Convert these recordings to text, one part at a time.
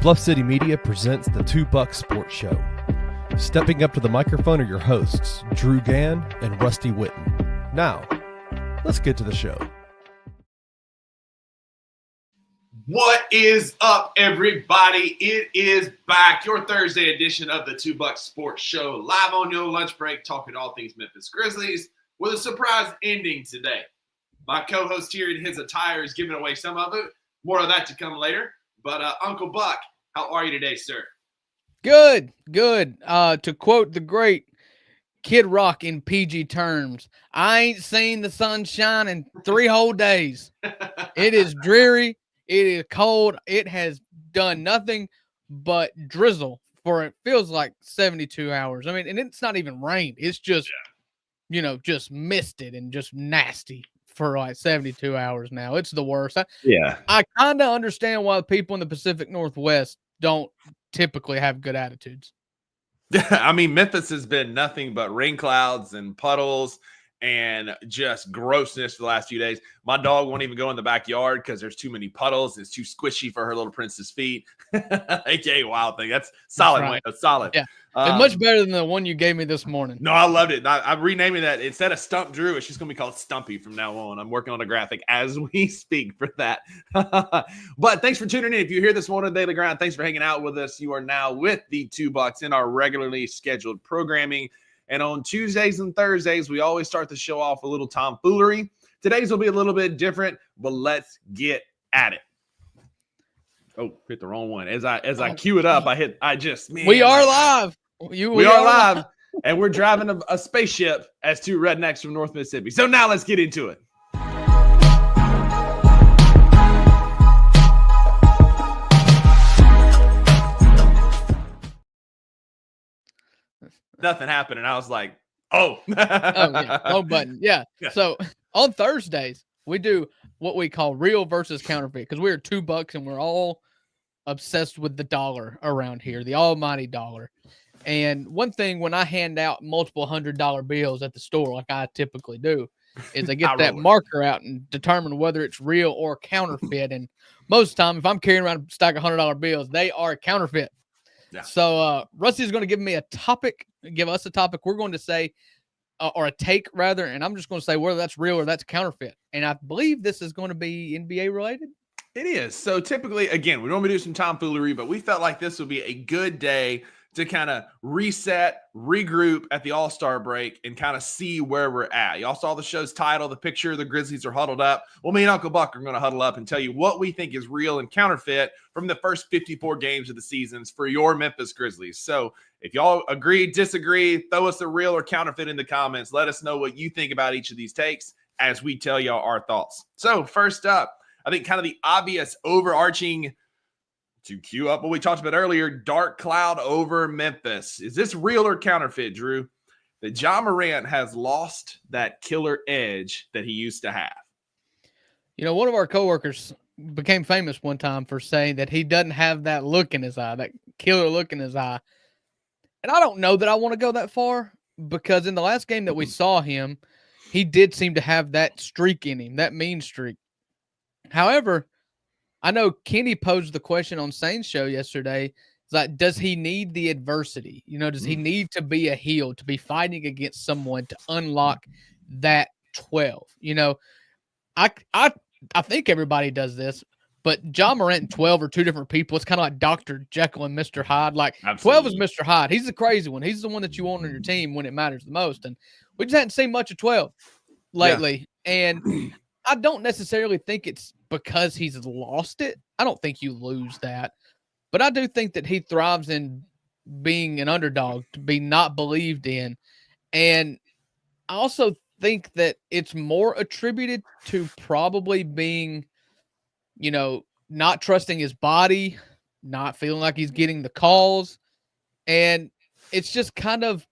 Bluff City Media presents the Two Buck Sports Show. Stepping up to the microphone are your hosts, Drew Gann and Rusty Witten. Now, let's get to the show. What is up, everybody? It is back, your Thursday edition of the Two Buck Sports Show, live on your lunch break, talking all things Memphis Grizzlies, with a surprise ending today. My co-host here in his attire is giving away some of it. More of that to come later. But Uncle Buck, how are you today, sir? Good. To quote the great Kid Rock in PG terms, I ain't seen the sunshine in 3 whole days. It is dreary. It is cold. It has done nothing but drizzle for it feels like 72 hours. I mean, and it's not even rain. It's just, just misted and just nasty for like 72 hours now. It's the worst. I kind of understand why people in the Pacific Northwest don't typically have good attitudes. I mean, Memphis has been nothing but rain clouds and puddles and just grossness for the last few days. My dog won't even go in the backyard because there's too many puddles. It's too squishy for her little princess feet. AKA Wild Thing. That's solid. That's right. That's solid. Yeah. It's much better than the one you gave me this morning. No, I loved it. I'm renaming that. Instead of Stump Drew, it's just going to be called Stumpy from now on. I'm working on a graphic as we speak for that. But thanks for tuning in. If you're here this morning, Daily Grind, thanks for hanging out with us. You are now with the Two Bucks in our regularly scheduled programming. And on Tuesdays and Thursdays, we always start the show off with a little tomfoolery. Today's will be a little bit different, but let's get at it. Oh, hit the wrong one. As I cue it up, We are live. We are live, and we're driving a spaceship as two rednecks from North Mississippi. So now let's get into it. Nothing happened, and I was like, oh. Wrong button. Yeah. So on Thursdays, we do what we call real versus counterfeit because we're $2 and we're all obsessed with the dollar around here, the almighty dollar. And one thing when I hand out multiple $100 bills at the store, like I typically do, is I get that marker out and determine whether it's real or counterfeit. And most of the time, if I'm carrying around a stack of $100 bills, they are counterfeit. Yeah. So Rusty's going to give us a topic. We're going to say, or a take rather, and I'm just going to say whether that's real or that's counterfeit. And I believe this is going to be NBA related. It is. So typically, again, we normally do some tomfoolery, but we felt like this would be a good day to kind of reset, regroup at the All-Star break and kind of see where we're at. Y'all saw the show's title, the picture, the Grizzlies are huddled up. Well, me and Uncle Buck are going to huddle up and tell you what we think is real and counterfeit from the first 54 games of the seasons for your Memphis Grizzlies. So if y'all agree, disagree, throw us a real or counterfeit in the comments. Let us know what you think about each of these takes as we tell y'all our thoughts. So first up, I think kind of the obvious overarching, to cue up what we talked about earlier, dark cloud over Memphis. Is this real or counterfeit, Drew? That Ja Morant has lost that killer edge that he used to have. One of our coworkers became famous one time for saying that he doesn't have that look in his eye, that killer look in his eye. And I don't know that I want to go that far because in the last game that we saw him, he did seem to have that streak in him, that mean streak. However, I know Kenny posed the question on Sane's show yesterday. It's like, does he need the adversity? Does he need to be a heel, to be fighting against someone to unlock that 12? I think everybody does this, but Ja Morant and 12 are two different people. It's kind of like Dr. Jekyll and Mr. Hyde. Like, absolutely. 12 is Mr. Hyde. He's the crazy one. He's the one that you want on your team when it matters the most. And we just hadn't seen much of 12 lately. Yeah. And I don't necessarily think it's because he's lost it. I don't think you lose that. But I do think that he thrives in being an underdog, to be not believed in. And I also think that it's more attributed to probably being, not trusting his body, not feeling like he's getting the calls. And it's just kind of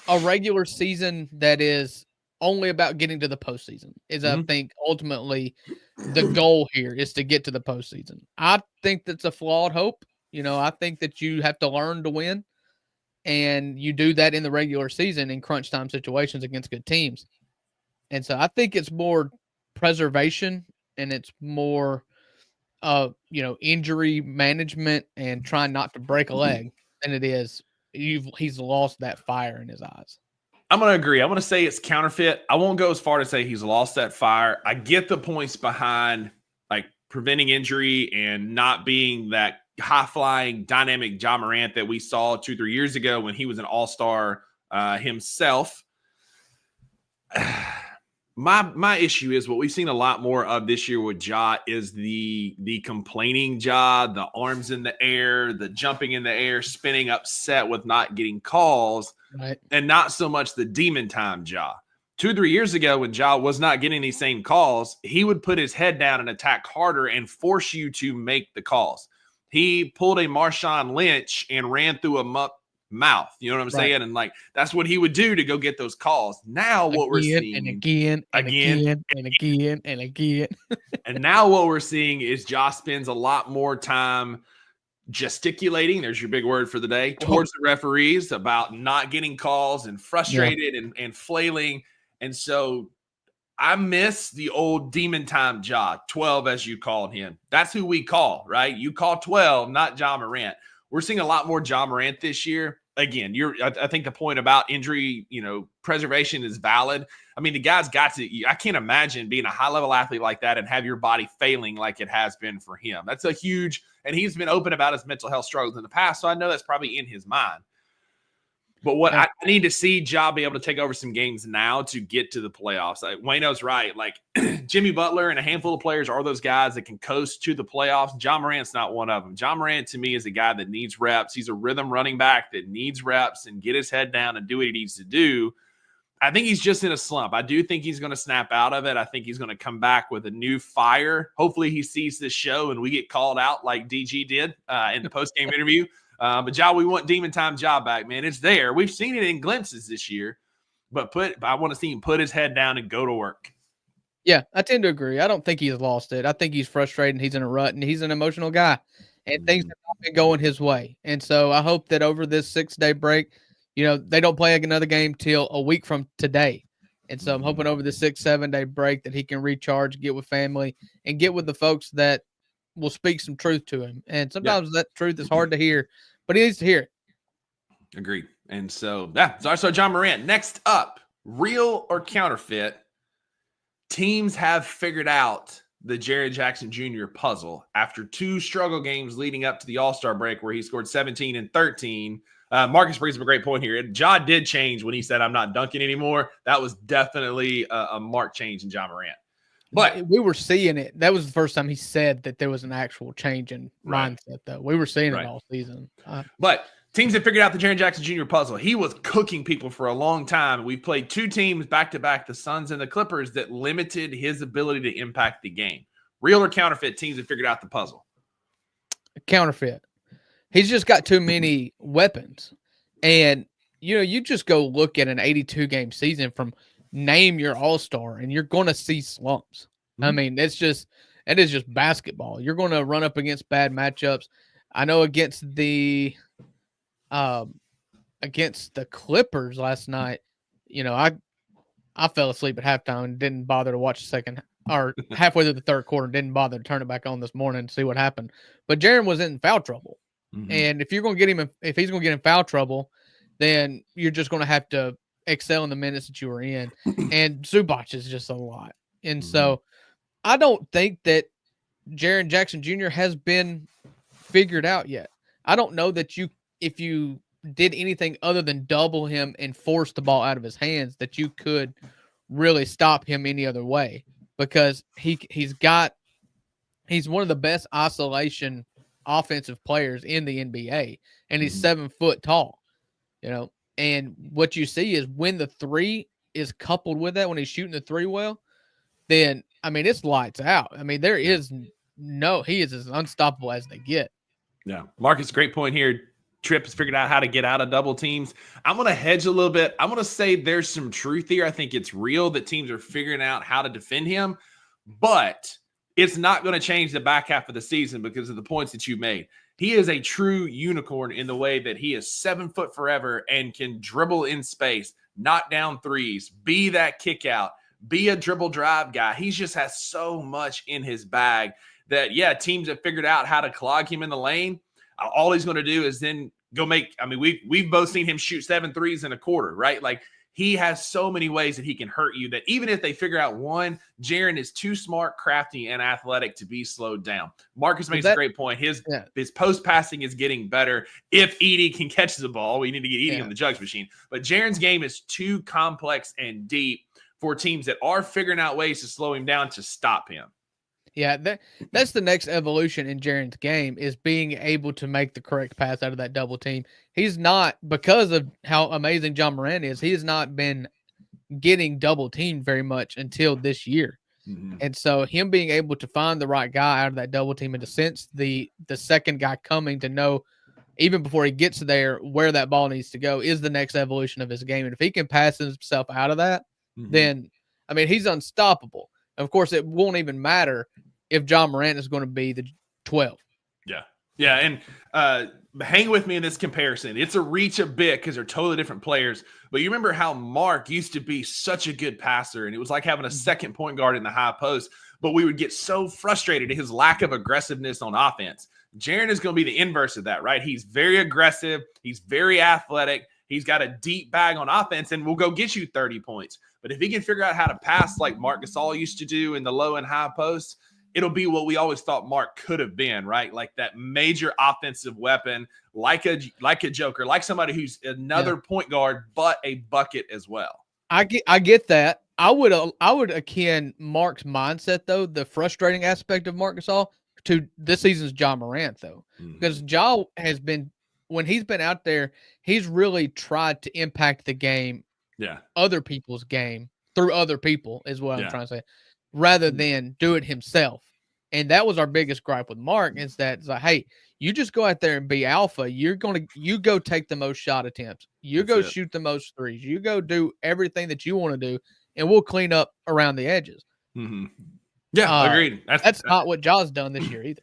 a regular season that is only about getting to the postseason is, I think, ultimately the goal here is to get to the postseason. I think that's a flawed hope. I think that you have to learn to win, and you do that in the regular season in crunch time situations against good teams. And so I think it's more preservation and it's more injury management and trying not to break a leg than it is he's lost that fire in his eyes. I'm going to agree. I'm going to say it's counterfeit. I won't go as far to say he's lost that fire. I get the points behind like preventing injury and not being that high-flying, dynamic Ja Morant that we saw 2-3 years ago when he was an all-star himself. My issue is what we've seen a lot more of this year with Ja is the complaining Ja, the arms in the air, the jumping in the air, spinning upset with not getting calls, right, and not so much the demon time Ja. 2-3 years ago when Ja was not getting these same calls, he would put his head down and attack harder and force you to make the calls. He pulled a Marshawn Lynch and ran through a mouth. You know what I'm saying? And like that's what he would do to go get those calls. Now what we're seeing and again. And now what we're seeing is Josh spends a lot more time gesticulating, there's your big word for the day, towards the referees about not getting calls and frustrated and flailing. And so I miss the old demon time Ja, 12 as you called him. That's who we call, right? You call 12, not Ja Morant. We're seeing a lot more Ja Morant this year. Again, I think the point about injury, preservation is valid. I mean, the guy's got to, I can't imagine being a high-level athlete like that and have your body failing like it has been for him. That's a huge, and he's been open about his mental health struggles in the past, so I know that's probably in his mind. But what I need to see Ja be able to take over some games now to get to the playoffs. Like, Wayno's right. Like Jimmy Butler and a handful of players are those guys that can coast to the playoffs. Ja Morant's not one of them. Ja Morant to me is a guy that needs reps. He's a rhythm running back that needs reps and get his head down and do what he needs to do. I think he's just in a slump. I do think he's going to snap out of it. I think he's going to come back with a new fire. Hopefully he sees this show and we get called out like DG did in the post-game interview. But Ja, we want demon time Ja back, man. It's there. We've seen it in glimpses this year, but I want to see him put his head down and go to work. Yeah, I tend to agree. I don't think he's lost it. I think he's frustrated. He's in a rut, and he's an emotional guy, and things have not been going his way. And so I hope that over this 6-day break, they don't play another game till a week from today. And so I'm hoping over the 6-7 day break that he can recharge, get with family, and get with the folks that will speak some truth to him. And sometimes that truth is hard to hear, but he needs to hear it. Agreed. And so, so Ja Morant. Next up, real or counterfeit? Teams have figured out the Jaren Jackson Jr. puzzle after 2 struggle games leading up to the All-Star break where he scored 17 and 13. Marcus brings up a great point here. Ja did change when he said, I'm not dunking anymore. That was definitely a marked change in Ja Morant. But we were seeing it. That was the first time he said that there was an actual change in mindset, though. We were seeing it all season. But teams have figured out the Jaren Jackson Jr. puzzle. He was cooking people for a long time. We've played 2 teams back-to-back, the Suns and the Clippers, that limited his ability to impact the game. Real or counterfeit, teams have figured out the puzzle. Counterfeit. He's just got too many weapons. And, you just go look at an 82-game season from name your all-star, and you're going to see slumps. I mean, it is just basketball. You're going to run up against bad matchups. I know against the Clippers last night, I fell asleep at halftime and didn't bother to watch the second or halfway through the third quarter, didn't bother to turn it back on this morning to see what happened. But Jaren was in foul trouble. And if he's going to get in foul trouble, then you're just going to have to excel in the minutes that you were in. And Zubac is just a lot. And so I don't think that Jaren Jackson Jr. has been figured out yet. I don't know that if you did anything other than double him and force the ball out of his hands, that you could really stop him any other way, because he's one of the best isolation offensive players in the NBA, and he's 7 foot tall, and what you see is when the 3 is coupled with that, when he's shooting the 3 well, then, I mean, it's lights out. I mean, he is as unstoppable as they get. Yeah. Marcus, great point here. Tripp has figured out how to get out of double teams. I'm going to hedge a little bit. I'm going to say there's some truth here. I think it's real that teams are figuring out how to defend him, but it's not going to change the back half of the season because of the points that you made. He is a true unicorn in the way that he is 7 foot forever and can dribble in space, knock down threes, be that kick out, be a dribble drive guy. He just has so much in his bag that, yeah, teams have figured out how to clog him in the lane. All he's going to do is then go make – I mean, we've both seen him shoot 7 threes in a quarter, right? Like, he has so many ways that he can hurt you that even if they figure out one, Jaren is too smart, crafty, and athletic to be slowed down. Marcus makes a great point. His post passing is getting better. If Edey can catch the ball, we need to get Edey on the jugs machine. But Jaren's game is too complex and deep for teams that are figuring out ways to slow him down to stop him. Yeah, that's the next evolution in Jaren's game, is being able to make the correct pass out of that double team. He's not, because of how amazing John Moran is, he has not been getting double teamed very much until this year. Mm-hmm. And so him being able to find the right guy out of that double team and to sense the second guy coming, to know even before he gets there where that ball needs to go, is the next evolution of his game. And if he can pass himself out of that, then, I mean, he's unstoppable. Of course, it won't even matter if John Morant is going to be the 12. Yeah. Yeah. And hang with me in this comparison. It's a reach a bit because they're totally different players. But you remember how Mark used to be such a good passer, and it was like having a second point guard in the high post. But we would get so frustrated at his lack of aggressiveness on offense. Jaren is going to be the inverse of that, right? He's very aggressive. He's very athletic. He's got a deep bag on offense, and will go get you 30 points. But if he can figure out how to pass like Marc Gasol used to do in the low and high posts, it'll be what we always thought Mark could have been, right? Like that major offensive weapon, like a joker, like somebody who's another point guard, but a bucket as well. I get that. I would akin Mark's mindset, though, the frustrating aspect of Marc Gasol, to this season's John Morant, though, because Ja has been, when he's been out there, he's really tried to impact the game, other people's game through other people, is what I'm trying to say, rather than do it himself. And that was our biggest gripe with Mark, is that it's like, hey, you just go out there and be alpha. You go take the most shot attempts. You go shoot the most threes. You go do everything that you want to do, and we'll clean up around the edges. Mm-hmm. Yeah, agreed. That's not what Ja's done this year either.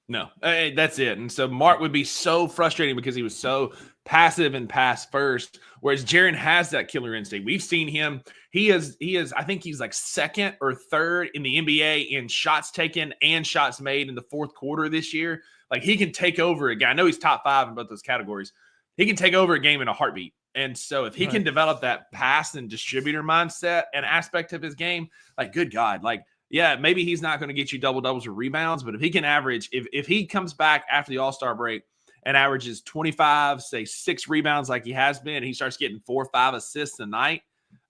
No, that's it. And so Mark would be so frustrating because he was so passive and pass first, whereas Jaren has that killer instinct. We've seen him. He is. I think he's like second or third in the NBA in shots taken and shots made in the fourth quarter this year. Like, he can take over a game. I know he's top 5 in both those categories. He can take over a game in a heartbeat. And so if he can develop that pass and distributor mindset and aspect of his game, like, good God, like, yeah, maybe he's not going to get you double-doubles or rebounds, but if he can average, if he comes back after the All-Star break and averages 25, say 6 rebounds like he has been, and he starts getting 4 or 5 assists a night,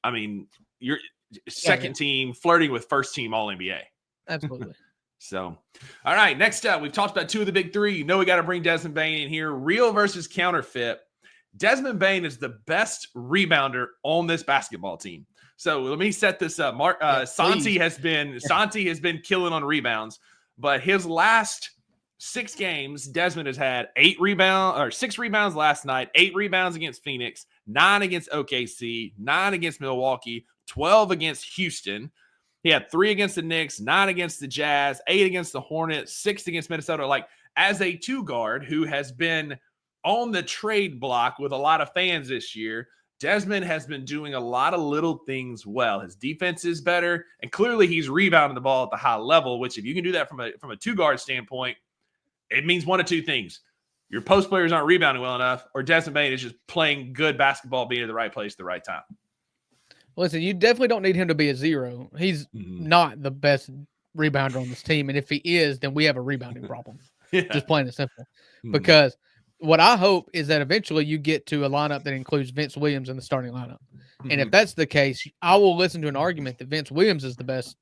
I mean, you're second team flirting with first team All-NBA. Absolutely. So, all right, next up, we've talked about 2 of the big 3. You know we got to bring Desmond Bane in here. Real versus counterfeit. Desmond Bane is the best rebounder on this basketball team. So let me set this up. Santi has been killing on rebounds, but his last 6 games, Desmond has had 6 rebounds last night, 8 rebounds against Phoenix, 9 against OKC, 9 against Milwaukee, 12 against Houston. He had 3 against the Knicks, 9 against the Jazz, 8 against the Hornets, 6 against Minnesota. Like, as a 2 guard who has been on the trade block with a lot of fans this year, Desmond has been doing a lot of little things well. His defense is better, and clearly he's rebounding the ball at the high level, which, if you can do that from a 2-guard standpoint, it means one of 2 things. Your post players aren't rebounding well enough, or Desmond Bane is just playing good basketball, being at the right place at the right time. Listen, you definitely don't need him to be a 0. He's not the best rebounder on this team, and if he is, then we have a rebounding problem. Just plain and simple. Because what I hope is that eventually you get to a lineup that includes Vince Williams in the starting lineup. And if that's the case, I will listen to an argument that Vince Williams is the best,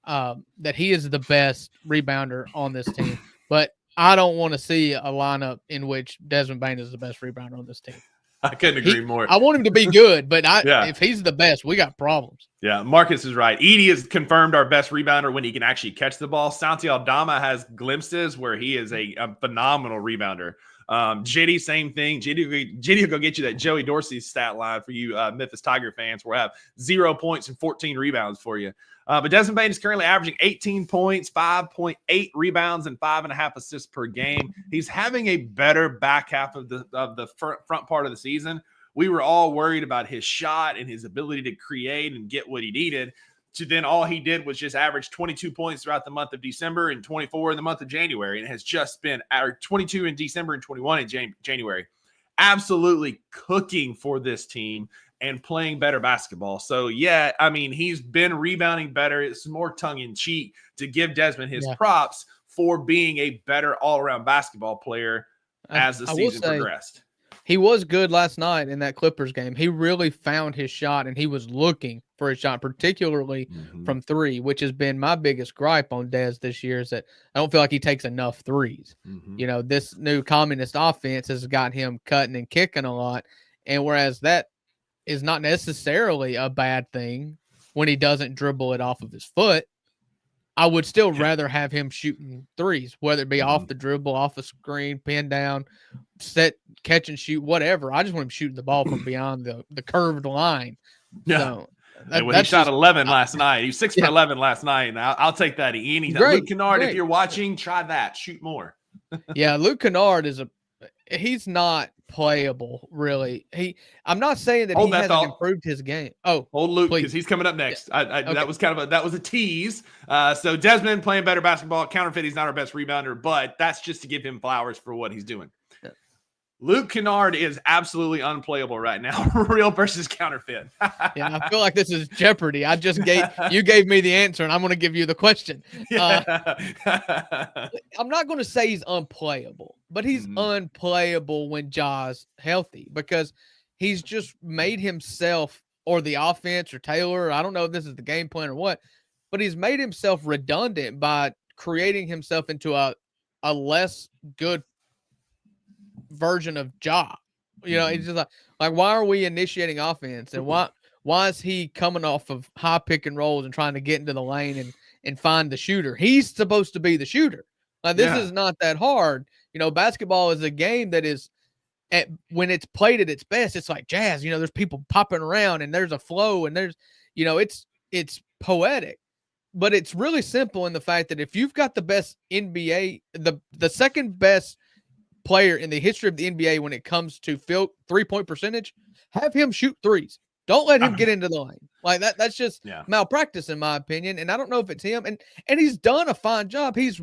that he is the best rebounder on this team. But I don't want to see a lineup in which Desmond Bane is the best rebounder on this team. I couldn't agree more. I want him to be good, but if he's the best, we got problems. Yeah, Marcus is right. Edey is confirmed our best rebounder when he can actually catch the ball. Santi Aldama has glimpses where he is a phenomenal rebounder. JD, same thing. JD will go get you that Joey Dorsey stat line for you Memphis Tiger fans. We'll have 0 points and 14 rebounds for you. But Desmond Bane is currently averaging 18 points, 5.8 rebounds, and 5.5 assists per game. He's having a better back half of the front part of the season. We were all worried about his shot and his ability to create and get what he needed to then all he did was just average 22 points throughout the month of December and 24 in the month of January. And it has just been 22 in December and 21 in January. Absolutely cooking for this team and playing better basketball. So, yeah, I mean, he's been rebounding better. It's more tongue-in-cheek to give Desmond his props for being a better all-around basketball player as the season progressed. He was good last night in that Clippers game. He really found his shot, and he was looking for his shot, particularly from three, which has been my biggest gripe on Dez this year, is that I don't feel like he takes enough threes. You know, this new communist offense has got him cutting and kicking a lot, and whereas that is not necessarily a bad thing when he doesn't dribble it off of his foot, I would still rather have him shooting threes, whether it be off the dribble, off a screen, pin down, set, catch and shoot, whatever. I just want him shooting the ball from beyond the curved line. Yeah. So he shot 11 last night. He was 6 for 11 last night, and I'll take that. Luke Kennard, if you're watching, try that. Shoot more. Yeah, Luke Kennard he's not playable, really. I'm not saying that he hasn't improved his game. Oh, hold Luke, because he's coming up next. Okay. That was a tease. So Desmond playing better basketball. Counterfeit, he's not our best rebounder, but that's just to give him flowers for what he's doing. Yeah. Luke Kennard is absolutely unplayable right now. Real versus counterfeit. Yeah, I feel like this is Jeopardy. You gave me the answer, and I'm going to give you the question. I'm not going to say he's unplayable, but he's unplayable when Ja's healthy, because he's just made himself, or the offense, or Taylor, I don't know if this is the game plan or what, but he's made himself redundant by creating himself into a less good version of Ja. You know, it's just like why are we initiating offense, and why is he coming off of high pick and rolls and trying to get into the lane and find the shooter? He's supposed to be the shooter. Like, this is not that hard. You know, basketball is a game that is, when it's played at its best, it's like jazz. You know, there's people popping around and there's a flow and there's, you know, it's poetic, but it's really simple in the fact that if you've got the best NBA, the second best player in the history of the NBA when it comes to field 3-point percentage, have him shoot threes. Don't let him get into the lane. Like that's just malpractice, in my opinion. And I don't know if it's him. And he's done a fine job. He's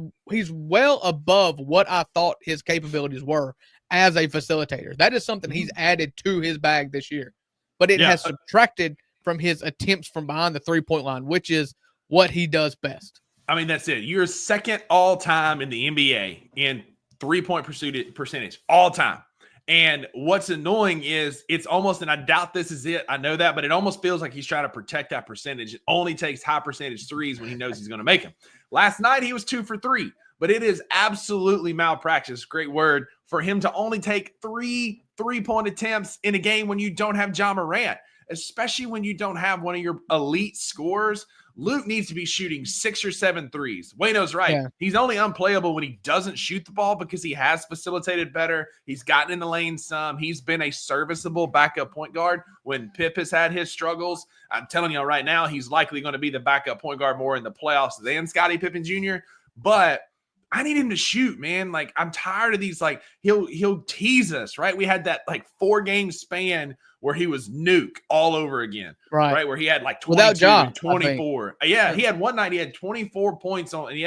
well above what I thought his capabilities were as a facilitator. That is something he's added to his bag this year. But it has subtracted from his attempts from behind the 3-point line, which is what he does best. I mean, that's it. You're second all time in the NBA in 3-point percentage all time. And what's annoying is it's almost, and I doubt this is it, I know that, but it almost feels like he's trying to protect that percentage. It only takes high percentage threes when he knows he's going to make them. Last night he was 2 for 3, but it is absolutely malpractice, great word, for him to only take 3-point attempts in a game when you don't have Ja Morant, especially when you don't have one of your elite scorers. Luke needs to be shooting 6 or 7 threes. Wayno's right. Yeah. He's only unplayable when he doesn't shoot the ball because he has facilitated better. He's gotten in the lane some. He's been a serviceable backup point guard when Pip has had his struggles. I'm telling you right now, he's likely going to be the backup point guard more in the playoffs than Scottie Pippen Jr. But I need him to shoot, man. Like, I'm tired of these, like, he'll tease us, right? We had that, like, 4-game span where he was nuke all over again, right? Where he had, like, 22 and 24. Yeah, he had one night, he had 24 points on, and he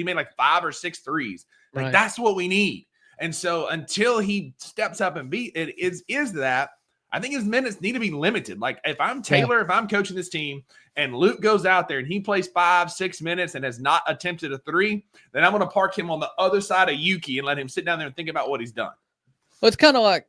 made, like, 5 or 6 threes. Like, that's what we need. And so until he steps up and beat it, is that, I think his minutes need to be limited. Like, if I'm Taylor, if I'm coaching this team, and Luke goes out there and he plays 5-6 minutes and has not attempted a 3, then I'm going to park him on the other side of Yuki and let him sit down there and think about what he's done. Well, it's kind of like,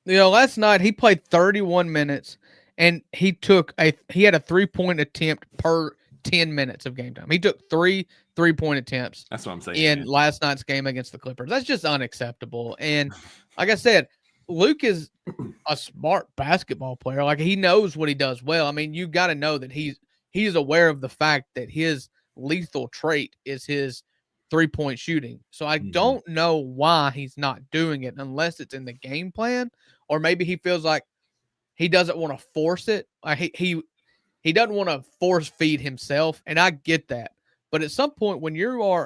you know, last night he played 31 minutes and he had a 3-point attempt per 10 minutes of game time. He took 3-point attempts. That's what I'm saying. In last night's game against the Clippers. That's just unacceptable. And like I said, Luke is a smart basketball player. Like, he knows what he does well. I mean, you got to know that he's aware of the fact that his lethal trait is his 3-point shooting. So I don't know why he's not doing it unless it's in the game plan, or maybe he feels like he doesn't want to force it. He doesn't want to force feed himself, and I get that. But at some point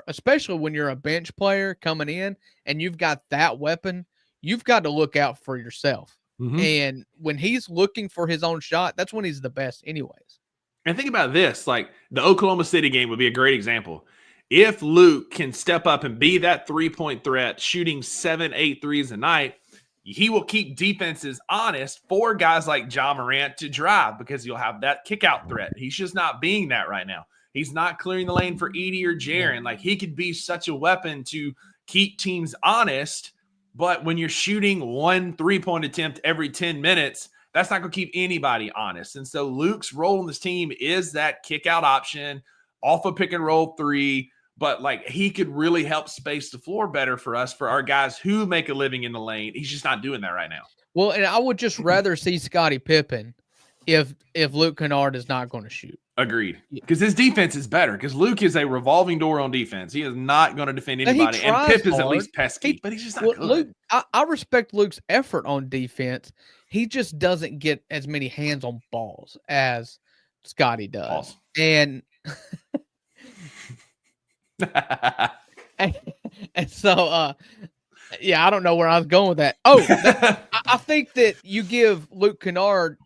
especially when you're a bench player coming in and you've got that weapon, you've got to look out for yourself. And when he's looking for his own shot, that's when he's the best anyways. And think about this, like the Oklahoma City game would be a great example. If Luke can step up and be that 3-point threat, shooting 7-8 threes a night, he will keep defenses honest for guys like John Morant to drive because you'll have that kick out threat. He's just not being that right now. He's not clearing the lane for Edie or Jaren. Like he could be such a weapon to keep teams honest, but when you're shooting 1 3-point attempt every 10 minutes, that's not going to keep anybody honest. And so Luke's role in this team is that kick out option off a pick and roll 3. But like he could really help space the floor better for us, for our guys who make a living in the lane. He's just not doing that right now. Well, and I would just rather see Scottie Pippen if Luke Kennard is not going to shoot. Agreed. Because his defense is better. Because Luke is a revolving door on defense. He is not going to defend anybody. And Pip is at least pesky, but he's just not good. Luke, I respect Luke's effort on defense. He just doesn't get as many hands on balls as Scottie does. Awesome. And and so yeah, I don't know where I was going with that. Oh, I think that you give Luke Kennard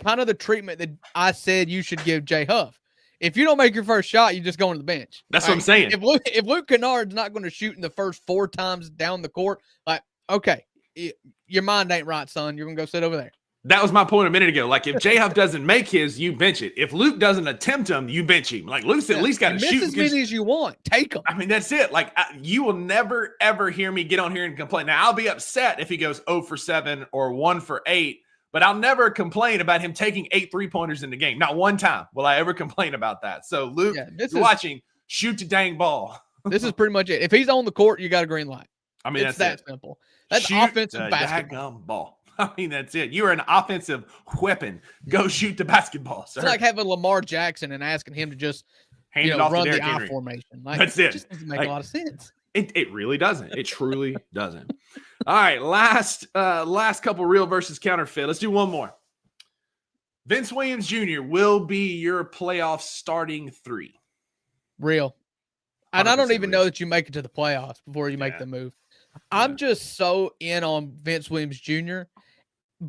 kind of the treatment that I said you should give Jay Huff. If you don't make your first shot, you just go on the bench. That's what I'm saying. If Luke Kennard's not going to shoot in the first 4 times down the court, like, okay, your mind ain't right, son. You're going to go sit over there. That was my point a minute ago. Like, if J Huff doesn't make his, you bench it. If Luke doesn't attempt him, you bench him. Like, Luke's at least got to shoot. As many as you want. Take them. I mean, that's it. Like, you will never, ever hear me get on here and complain. Now, I'll be upset if he goes 0 for 7 or 1 for 8, but I'll never complain about him taking 8 3-pointers in the game. Not one time will I ever complain about that. So, Luke, you're watching, shoot the dang ball. This is pretty much it. If he's on the court, you got a green light. I mean, it's that simple. That's shoot offensive basketball. Ball. I mean, that's it. You're an offensive weapon. Go shoot the basketball, sir. It's like having Lamar Jackson and asking him to just hand it off run to the Henry. I formation. Like, that's it. It just doesn't make a lot of sense. It really doesn't. It truly doesn't. All right, last couple real versus counterfeit. Let's do one more. Vince Williams Jr. will be your playoff starting 3. Real. And I don't even know that you make it to the playoffs before you make the move. I'm just so in on Vince Williams Jr.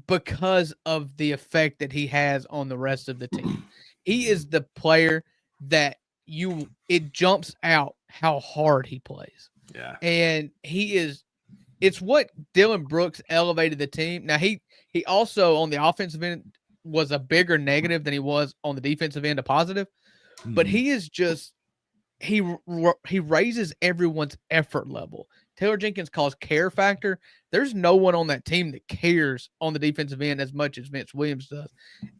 because of the effect that he has on the rest of the team. He is the player that it jumps out how hard he plays. Yeah. And it's what Dylan Brooks elevated the team. Now he also on the offensive end was a bigger negative than he was on the defensive end, a positive, but he is just, he raises everyone's effort level. Taylor Jenkins calls care factor. There's no one on that team that cares on the defensive end as much as Vince Williams does.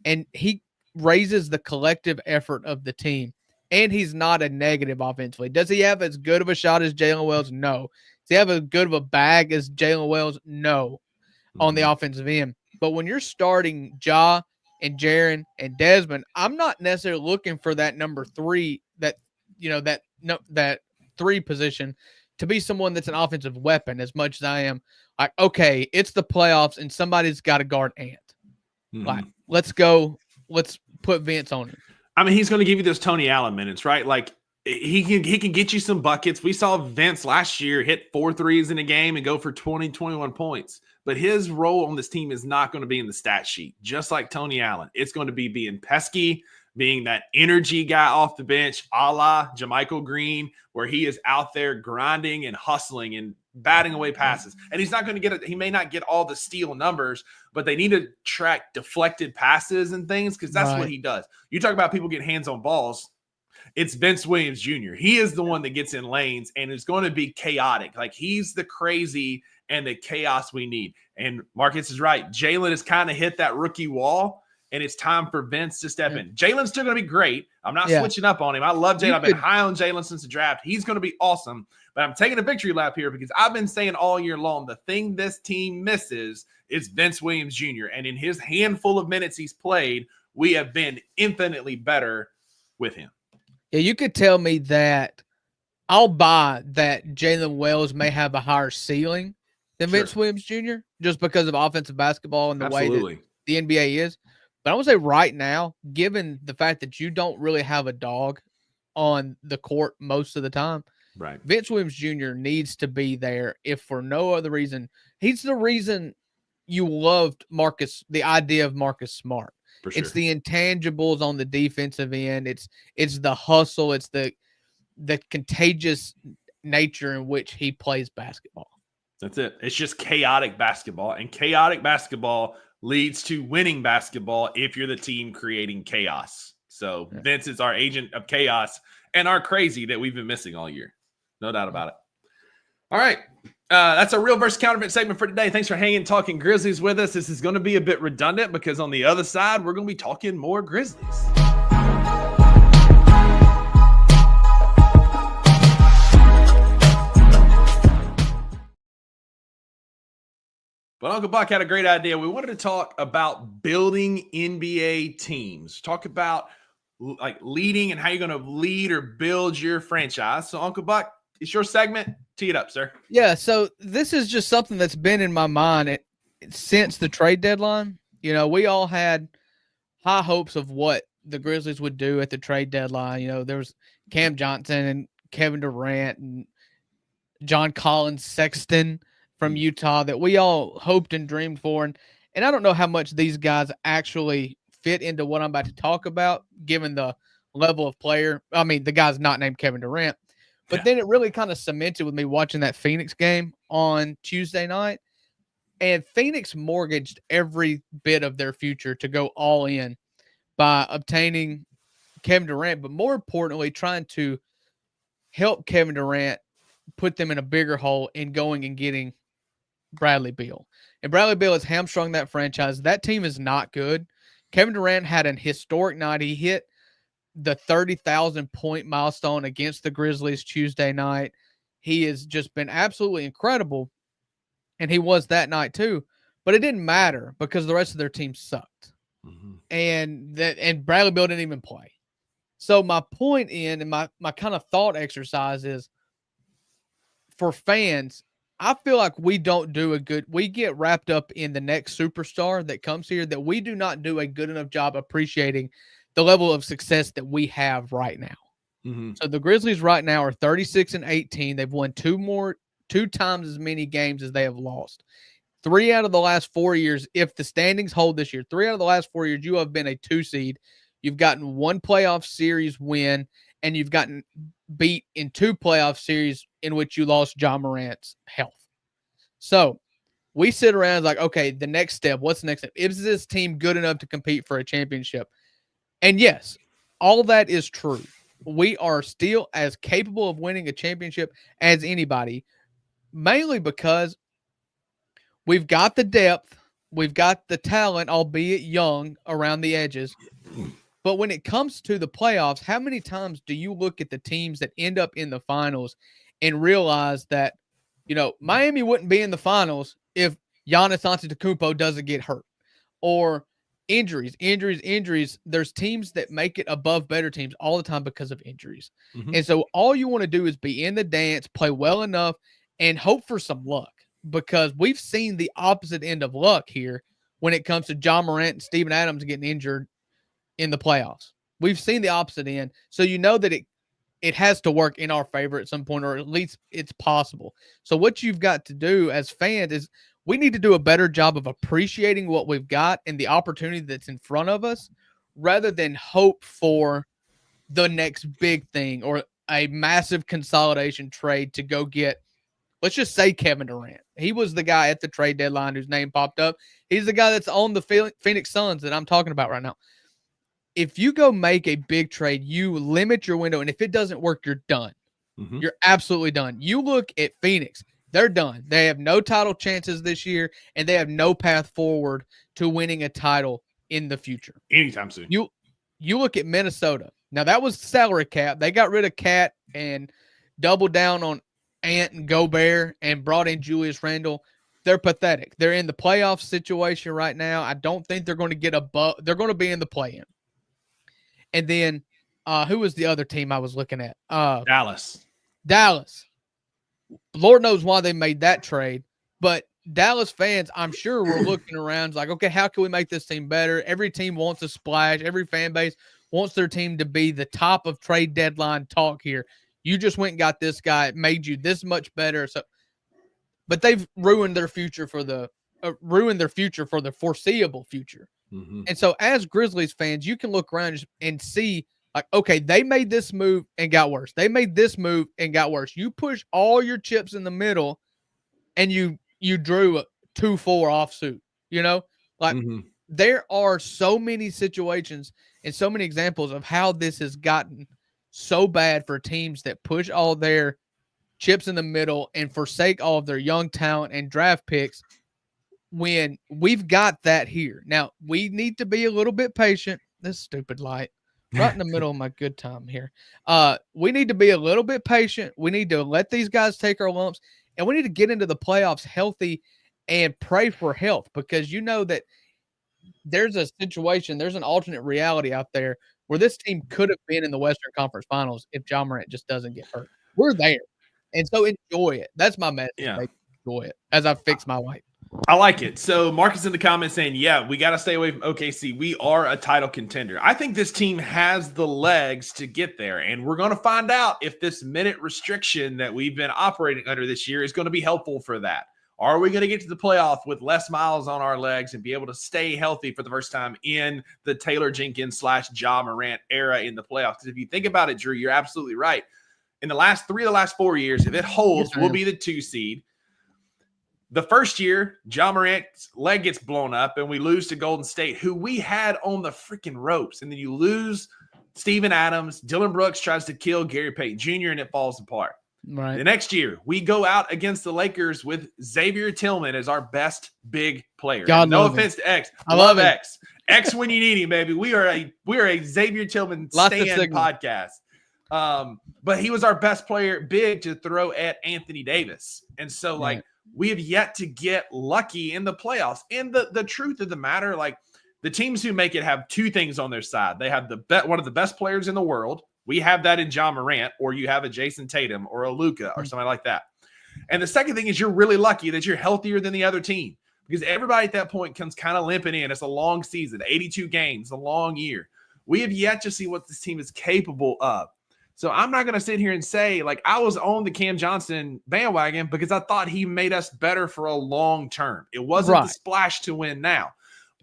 And he raises the collective effort of the team. And he's not a negative offensively. Does he have as good of a shot as Jalen Wells? No. Does he have as good of a bag as Jalen Wells? No. On the offensive end. But when you're starting Ja and Jaren and Desmond, I'm not necessarily looking for that number 3, that 3 position to be someone that's an offensive weapon as much as I am like, okay, it's the playoffs and somebody's got to guard Ant. Like, let's go. Let's put Vince on him. I mean, he's going to give you those Tony Allen minutes, right? Like, he can get you some buckets. We saw Vince last year hit 4 threes in a game and go for 20, 21 points. But his role on this team is not going to be in the stat sheet, just like Tony Allen. It's going to be being pesky, being that energy guy off the bench, a la JaMychal Green, where he is out there grinding and hustling and batting away passes. And he's not going to get it. He may not get all the steal numbers, but they need to track deflected passes and things because that's what he does. You talk about people getting hands on balls. It's Vince Williams Jr. He is the one that gets in lanes and is going to be chaotic. Like, he's the crazy and the chaos we need. And Marcus is right. Jalen has kind of hit that rookie wall, and it's time for Vince to step in. Jalen's still going to be great. I'm not switching up on him. I love Jalen. I've been high on Jalen since the draft. He's going to be awesome. But I'm taking a victory lap here because I've been saying all year long the thing this team misses is Vince Williams Jr. And in his handful of minutes he's played, we have been infinitely better with him. Yeah, you could tell me that I'll buy that Jalen Wells may have a higher ceiling than Vince Williams Jr. just because of offensive basketball and the way that the NBA is. But I would say right now, given the fact that you don't really have a dog on the court most of the time, Vince Williams Jr. needs to be there if for no other reason. He's the reason you loved the idea of Marcus Smart. For sure. It's the intangibles on the defensive end. It's the hustle. It's the contagious nature in which he plays basketball. That's it. It's just chaotic basketball, and chaotic basketball leads to winning basketball if you're the team creating chaos. So Vince is our agent of chaos and our crazy that we've been missing all year. No doubt about it. All right. That's a real versus counterfeit segment for today. Thanks for hanging, talking Grizzlies with us. This is going to be a bit redundant because on the other side, we're going to be talking more Grizzlies. But Uncle Buck had a great idea. We wanted to talk about building NBA teams. Talk about like leading and how you're going to lead or build your franchise. So Uncle Buck, it's your segment. Tee it up, sir. Yeah, so this is just something that's been in my mind since the trade deadline. You know, we all had high hopes of what the Grizzlies would do at the trade deadline. You know, there was Cam Johnson and Kevin Durant and John Collins Sexton from Utah that we all hoped and dreamed for. And I don't know how much these guys actually fit into what I'm about to talk about, given the level of player. I mean, the guy's not named Kevin Durant. But then it really kind of cemented with me watching that Phoenix game on Tuesday night. And Phoenix mortgaged every bit of their future to go all in by obtaining Kevin Durant, but more importantly, trying to help Kevin Durant put them in a bigger hole in going and getting Bradley Beal. And Bradley Beal has hamstrung that franchise. That team is not good. Kevin Durant had an historic night. He hit the 30,000 point milestone against the Grizzlies Tuesday night. He has just been absolutely incredible. And he was that night too, but it didn't matter because the rest of their team sucked. Mm-hmm. And Bradley Beal didn't even play. So my point and my kind of thought exercise is, for fans, I feel like we get wrapped up in the next superstar that comes here, that we do not do a good enough job appreciating the level of success that we have right now. Mm-hmm. So the Grizzlies right now are 36-18. They've won two times as many games as they have lost. 3 out of the last 4 years, if the standings hold this year, 3 out of the last 4 years, you have been a 2 seed. You've gotten 1 playoff series win, and you've gotten beat in 2 playoff series in which you lost Ja Morant's health. So we sit around like, okay, the next step, what's the next step? Is this team good enough to compete for a championship? And yes, all that is true. We are still as capable of winning a championship as anybody, mainly because we've got the depth, we've got the talent, albeit young, around the edges. But when it comes to the playoffs, how many times do you look at the teams that end up in the finals and realize that, you know, Miami wouldn't be in the finals if Giannis Antetokounmpo doesn't get hurt? Or injuries. There's teams that make it above better teams all the time because of injuries. Mm-hmm. And so all you want to do is be in the dance, play well enough, and hope for some luck, because we've seen the opposite end of luck here when it comes to John Morant and Steven Adams getting injured in the playoffs. We've seen the opposite end. So you know that it has to work in our favor at some point, or at least it's possible. So what you've got to do as fans is we need to do a better job of appreciating what we've got and the opportunity that's in front of us, rather than hope for the next big thing or a massive consolidation trade to go get, let's just say, Kevin Durant. He was the guy at the trade deadline whose name popped up. He's the guy that's on the Phoenix Suns that I'm talking about right now. If you go make a big trade, you limit your window, and if it doesn't work, you're done. Mm-hmm. You're absolutely done. You look at Phoenix. They're done. They have no title chances this year, and they have no path forward to winning a title in the future. Anytime soon. You look at Minnesota. Now, that was salary cap. They got rid of Cat and doubled down on Ant and Gobert and brought in Julius Randle. They're pathetic. They're in the playoff situation right now. I don't think they're going to get above. They're going to be in the play-in. And then who was the other team I was looking at? Dallas. Lord knows why they made that trade. But Dallas fans, I'm sure, were looking around like, okay, how can we make this team better? Every team wants a splash. Every fan base wants their team to be the top of trade deadline talk here. You just went and got this guy. It made you this much better. So, but they've ruined their future for the foreseeable future. Mm-hmm. And so as Grizzlies fans, you can look around and see, like, okay, they made this move and got worse. They made this move and got worse. You push all your chips in the middle and you drew a 2-4 offsuit, like Mm-hmm. there are so many situations and so many examples of how this has gotten so bad for teams that push all their chips in the middle and forsake all of their young talent and draft picks, when we've got that here. Now, we need to be a little bit patient. This stupid light right in the middle of my good time here. We need to be a little bit patient. We need to let these guys take our lumps, and we need to get into the playoffs healthy and pray for health, because you know that there's a situation, there's an alternate reality out there where this team could have been in the Western Conference Finals if Ja Morant just doesn't get hurt. We're there. And so enjoy it. That's my message. Yeah. Enjoy it as I fix my light. I like it. So Marcus in the comments saying, yeah, we got to stay away from OKC. We are a title contender. I think this team has the legs to get there. And we're going to find out if this minute restriction that we've been operating under this year is going to be helpful for that. Are we going to get to the playoff with less miles on our legs and be able to stay healthy for the first time in the Taylor Jenkins / Ja Morant era in the playoffs? Because if you think about it, Drew, you're absolutely right. In the last 4 years, if it holds, we'll be the 2 seed. The first year, Ja Morant's leg gets blown up and we lose to Golden State, who we had on the freaking ropes. And then you lose Steven Adams. Dylan Brooks tries to kill Gary Payton Jr. and it falls apart. Right. The next year, we go out against the Lakers with Xavier Tillman as our best big player. No offense to X. I love X. X when you need him, baby. We are a Xavier Tillman stand podcast. But he was our best player big to throw at Anthony Davis. And so, like, we have yet to get lucky in the playoffs. And the truth of the matter, like, the teams who make it have 2 things on their side. They have one of the best players in the world. We have that in Ja Morant, or you have a Jason Tatum or a Luka or somebody like that. And the second thing is you're really lucky that you're healthier than the other team, because everybody at that point comes kind of limping in. It's a long season, 82 games, a long year. We have yet to see what this team is capable of. So I'm not going to sit here and say, like, I was on the Cam Johnson bandwagon because I thought he made us better for a long term. It wasn't the splash to win now.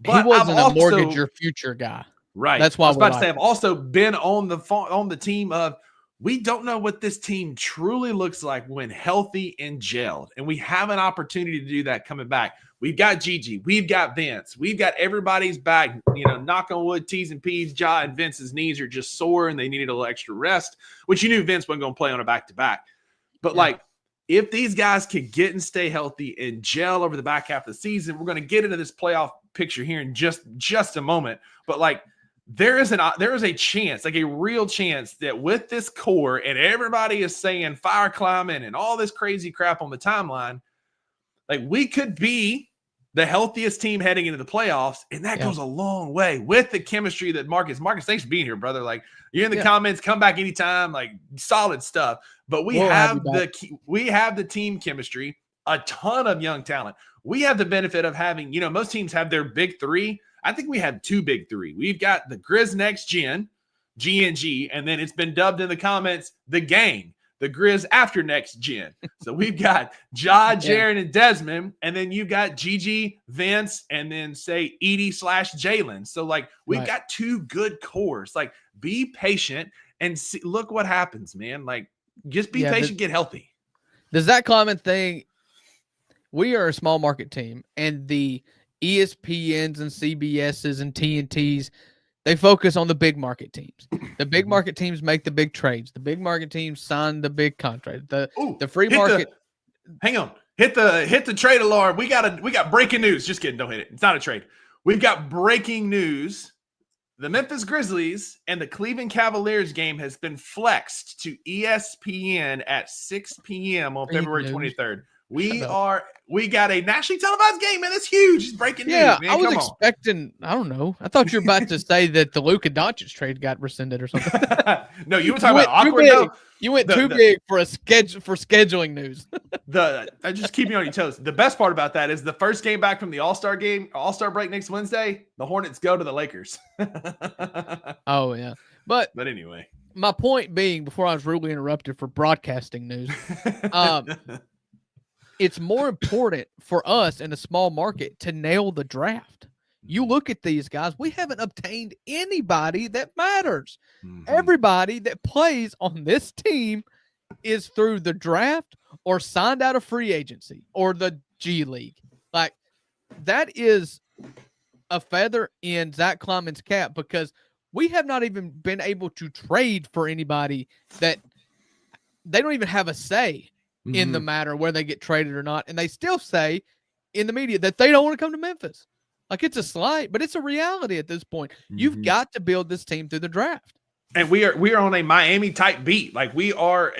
But he wasn't a mortgage your future guy. Right. That's why I was about to say, I've also been on the team of, we don't know what this team truly looks like when healthy and gelled. And we have an opportunity to do that coming back. We've got Gigi. We've got Vince. We've got everybody's back. Knock on wood, T's and P's. Ja and Vince's knees are just sore and they needed a little extra rest, which you knew Vince wasn't going to play on a back-to-back. But, if these guys could get and stay healthy and gel over the back half of the season, we're going to get into this playoff picture here in just a moment. But, there is a chance, like a real chance, that with this core and everybody is saying fire climbing and all this crazy crap on the timeline, like, we could be the healthiest team heading into the playoffs. And that goes a long way with the chemistry that Marcus, thanks for being here, brother. Like, you're in the comments, come back anytime, like, solid stuff. But we have the team chemistry, a ton of young talent. We have the benefit of having, most teams have their big 3. I think we have 2 big 3. We've got the Grizz Next Gen, GNG, and then it's been dubbed in the comments, the gang, the Grizz After Next Gen. So we've got Ja, Jaren, and Desmond, and then you've got Gigi, Vince, and then say Edie / Jalen. So, we've got 2 good cores. Be patient and see, look what happens, man. Just be patient, get healthy. Does that comment thing, we are a small market team, and the ESPNs and CBSs and TNTs, they focus on the big market teams. The big market teams make the big trades. The big market teams sign the big contract. The free market. Hang on. Hit the trade alarm. We got breaking news. Just kidding. Don't hit it. It's not a trade. We've got breaking news. The Memphis Grizzlies and the Cleveland Cavaliers game has been flexed to ESPN at 6 p.m. on February 23rd. We got a nationally televised game, man. That's huge. It's breaking news, man. I was expecting, I don't know. I thought you were about to say that the Luka Doncic trade got rescinded or something. No, you were talking about awkward. No, you went too big for scheduling news. I just keep you on your toes. The best part about that is the first game back from the All-Star break next Wednesday, the Hornets go to the Lakers. Oh, yeah. But anyway. My point being, before I was rudely interrupted for broadcasting news, it's more important for us in a small market to nail the draft. You look at these guys, we haven't obtained anybody that matters. Mhm. Everybody that plays on this team is through the draft or signed out of free agency or the G League. Like, that is a feather in Zach Kleiman's cap, because we have not even been able to trade for anybody that they don't even have a say in the matter where they get traded or not. And they still say in the media that they don't want to come to Memphis. Like, it's a slight, but it's a reality at this point. You've got to build this team through the draft. And we are on a Miami type beat. Like, we are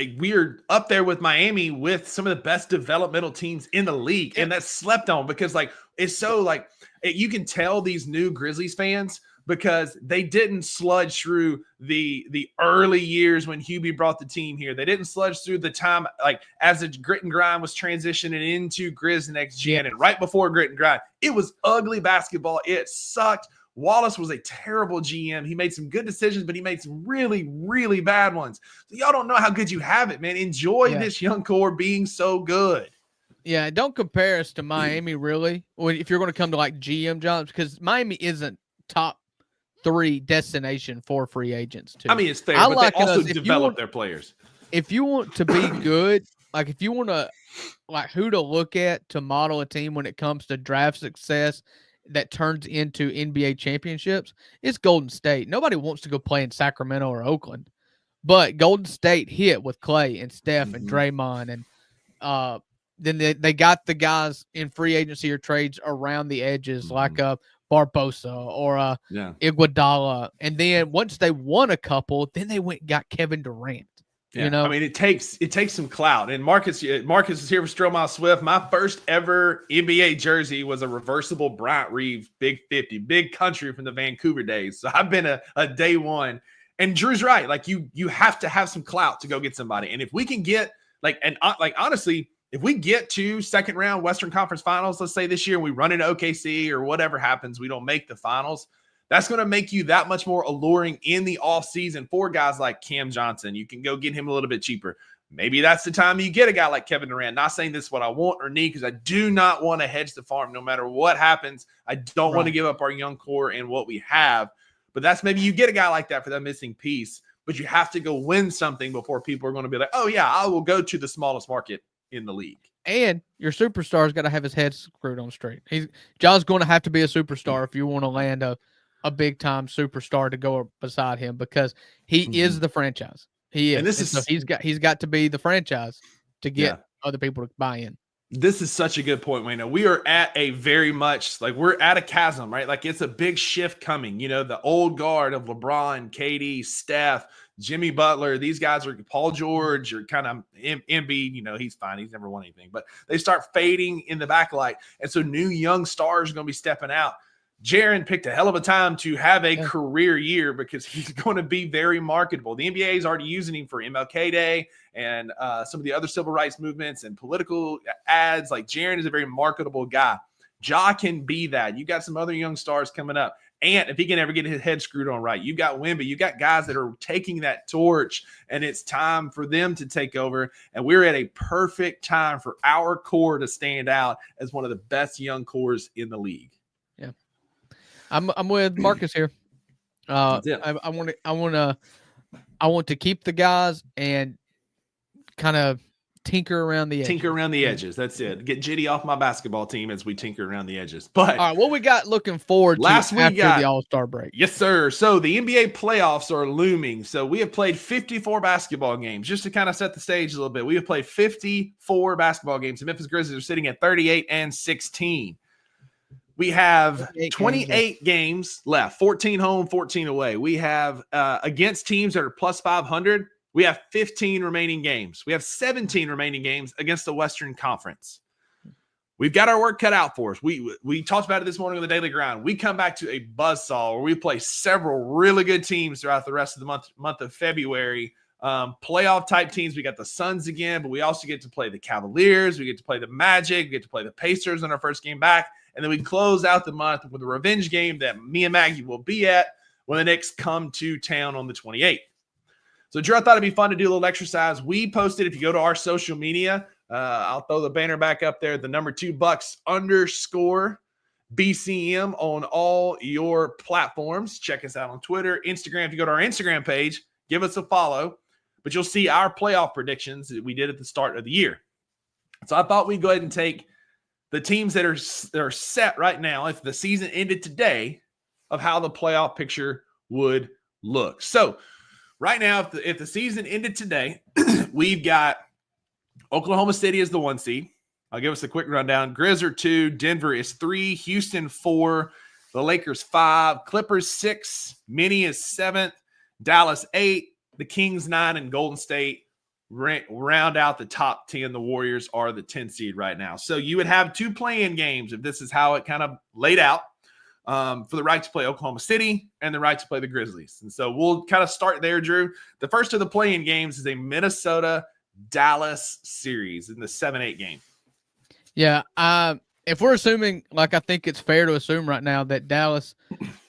up there with Miami with some of the best developmental teams in the league. And that's slept on because, like, it's so like you can tell these new Grizzlies fans, because they didn't sludge through the early years when Hubie brought the team here. They didn't sludge through the time, like, as the grit and grind was transitioning into Grizz next gen. And right before grit and grind, it was ugly basketball. It sucked. Wallace was a terrible GM. He made some good decisions, but he made some really, really bad ones. So y'all don't know how good you have it, man. Enjoy this young core being so good. Yeah, don't compare us to Miami, really, if you're going to come to, like, GM jobs, because Miami isn't top 3 destination for free agents too. I mean, it's fair, but they also develop their players. If you want to be good, like, if you want to, like, who to look at to model a team when it comes to draft success that turns into NBA championships, it's Golden State. Nobody wants to go play in Sacramento or Oakland, but Golden State hit with Clay and Steph and Draymond, and then they got the guys in free agency or trades around the edges, like Barbosa or Iguodala. And then once they won a couple, then they went and got Kevin Durant. Yeah. You know, I mean, it takes some clout. And Marcus is here for Stromile Swift. My first ever NBA jersey was a reversible Bryant Reeves Big 50, big country from the Vancouver days. So I've been a day one. And Drew's right. Like, you have to have some clout to go get somebody. And if we can get honestly, if we get to second round Western Conference Finals, let's say this year, and we run into OKC or whatever happens, we don't make the finals, that's going to make you that much more alluring in the offseason for guys like Cam Johnson. You can go get him a little bit cheaper. Maybe that's the time you get a guy like Kevin Durant. Not saying this is what I want or need, because I do not want to hedge the farm no matter what happens. I don't want to give up our young core and what we have. But that's maybe you get a guy like that for that missing piece. But you have to go win something before people are going to be like, oh, yeah, I will go to the smallest market in the league. And your superstar's got to have his head screwed on straight. John's going to have to be a superstar if you want to land a big time superstar to go beside him, because he is the franchise. He is. And so he's got to be the franchise to get other people to buy in. This is such a good point, Wayno. We are at a very much like we're at a chasm, right? Like, it's a big shift coming. You know, the old guard of LeBron, KD, Steph, Jimmy Butler, these guys are Paul George or kind of Embiid. You know, he's fine. He's never won anything, but they start fading in the backlight. And so new young stars are going to be stepping out. Jaren picked a hell of a time to have a career year, because he's going to be very marketable. The NBA is already using him for MLK Day and some of the other civil rights movements and political ads. Like, Jaren is a very marketable guy. Ja can be that. You got some other young stars coming up. And if he can ever get his head screwed on right, you got Wemby, you got guys that are taking that torch, and it's time for them to take over. And we're at a perfect time for our core to stand out as one of the best young cores in the league. Yeah. I'm with Marcus here. I want to keep the guys and kind of tinker around the edges. That's it. Get Jitty off my basketball team as we tinker around the edges. But all right, what we got looking forward to after the All-Star break? Yes, sir. So the NBA playoffs are looming. So we have played 54 basketball games. Just to kind of set the stage a little bit, we have played 54 basketball games. The Memphis Grizzlies are sitting at 38-16. We have 28 games left, 14 home, 14 away. We have against teams that are plus 500. We have 15 remaining games. We have 17 remaining games against the Western Conference. We've got our work cut out for us. We talked about it this morning on the Daily Grind. We come back to a buzzsaw where we play several really good teams throughout the rest of the month of February. Playoff type teams. We got the Suns again, but we also get to play the Cavaliers. We get to play the Magic. We get to play the Pacers in our first game back. And then we close out the month with a revenge game that me and Maggie will be at when the Knicks come to town on the 28th. So, Drew, I thought it'd be fun to do a little exercise. We posted, if you go to our social media, I'll throw the banner back up there, the number 2 Bucks _ BCM on all your platforms. Check us out on Twitter, Instagram. If you go to our Instagram page, give us a follow. But you'll see our playoff predictions that we did at the start of the year. So I thought we'd go ahead and take the teams that are set right now, if the season ended today, of how the playoff picture would look. So right now, if the season ended today, we've got Oklahoma City as the 1 seed. I'll give us a quick rundown. Grizz are 2, Denver is 3, Houston 4, the Lakers 5, Clippers 6, Minnie is 7th, Dallas 8, the Kings 9, and Golden State round out the top 10. The Warriors are the 10 seed right now. So you would have 2 play-in games if this is how it kind of laid out, for the right to play Oklahoma City and the right to play the Grizzlies. And so we'll kind of start there, Drew. The first of the play-in games is a Minnesota-Dallas series in the 7-8 game. Yeah, if we're assuming, like I think it's fair to assume right now that Dallas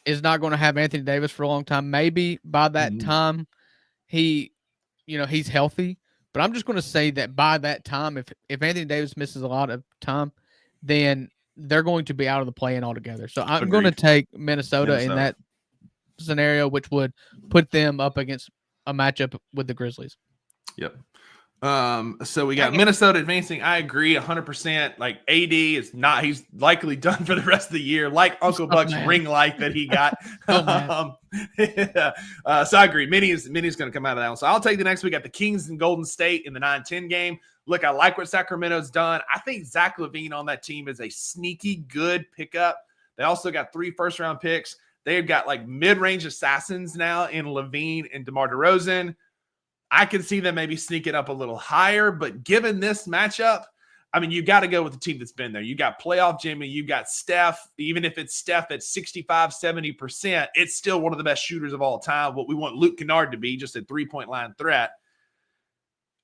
is not going to have Anthony Davis for a long time. Maybe by that time he's healthy. But I'm just going to say that by that time, if Anthony Davis misses a lot of time, then they're going to be out of the play-in altogether. So I'm going to take Minnesota in that scenario, which would put them up against a matchup with the Grizzlies. Yep. So we got Minnesota advancing. I agree 100%. Like AD is not, he's likely done for the rest of the year, like Uncle Buck's ring light that he got. So I agree. Minnie's going to come out of that one. So I'll take the next. We got the Kings and Golden State in the 9-10 game. Look, I like what Sacramento's done. I think Zach LaVine on that team is a sneaky good pickup. They also got 3 first-round picks. They've got like mid-range assassins now in LaVine and DeMar DeRozan. I can see them maybe sneaking up a little higher, but given this matchup, I mean, you got to go with the team that's been there. You got playoff Jimmy, you got Steph. Even if it's Steph at 65, 70%, it's still one of the best shooters of all time. What we want Luke Kennard to be, just a three-point line threat.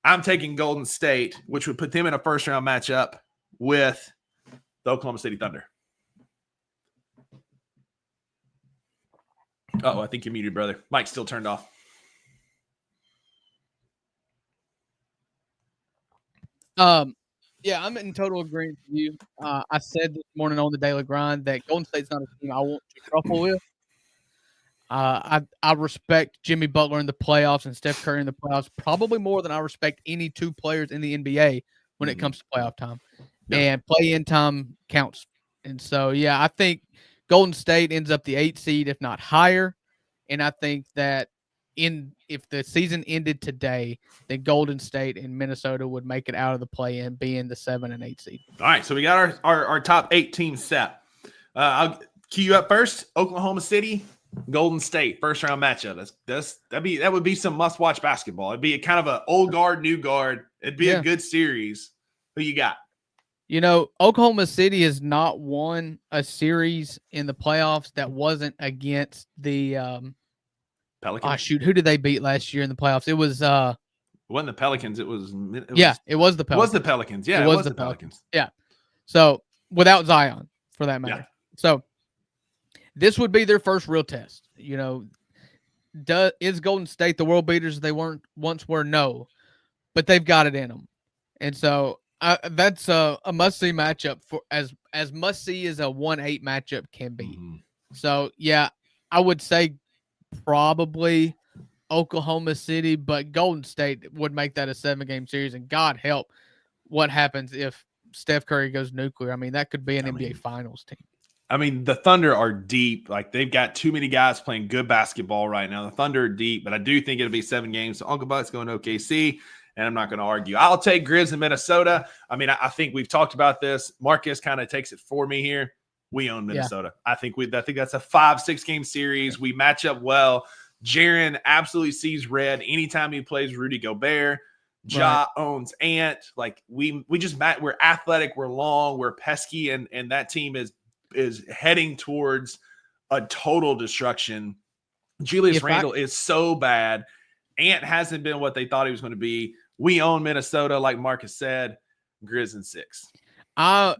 I'm taking Golden State, which would put them in a first-round matchup with the Oklahoma City Thunder. Uh-oh, I think you're muted, brother. Mike's still turned off. Yeah, I'm in total agreement with you. I said this morning on the Daily Grind that Golden State's not a team I want to truffle with. I respect Jimmy Butler in the playoffs and Steph Curry in the playoffs probably more than I respect any 2 players in the NBA when it comes to playoff time. Yep. And play-in time counts. And so, yeah, I think Golden State ends up the 8 seed, if not higher. And I think that if the season ended today, then Golden State and Minnesota would make it out of the play-in, being the 7 and 8 seed. All right, so we got our top 8 teams set. I'll cue you up first. Oklahoma City, Golden State, first round matchup. That would be some must watch basketball. It'd be a kind of an old guard, new guard. It'd be a good series. Who you got? You know, Oklahoma City has not won a series in the playoffs that wasn't against the Pelicans. Oh, shoot. Who did they beat last year in the playoffs? It was it wasn't the Pelicans. It was the Pelicans. Yeah, it was the Pelicans. Yeah, it was the Pelicans. Yeah. So without Zion, for that matter. Yeah. So this would be their first real test. You know, is Golden State the world beaters they once were? No, but they've got it in them. And so that's a must-see matchup for as must-see as a 1-8 matchup can be. Mm-hmm. So, yeah, I would say probably Oklahoma City, but Golden State would make that a 7-game series. And God help what happens if Steph Curry goes nuclear. I mean, that could be an NBA Finals team. I mean, the Thunder are deep. Like, they've got too many guys playing good basketball right now. The Thunder are deep, but I do think it'll be 7 games. So Uncle Buck's going to OKC, and I'm not going to argue. I'll take Grizz in Minnesota. I mean, I think we've talked about this. Marcus kind of takes it for me here. We own Minnesota. Yeah. I think that's a 5-6 game series. We match up well. Jaren absolutely sees red anytime he plays Rudy Gobert. Ja owns Ant. Like we just we're athletic, we're long, we're pesky, and that team is heading towards a total destruction. Julius Randle is so bad. Ant hasn't been what they thought he was going to be. We own Minnesota, like Marcus said. Grizz in 6.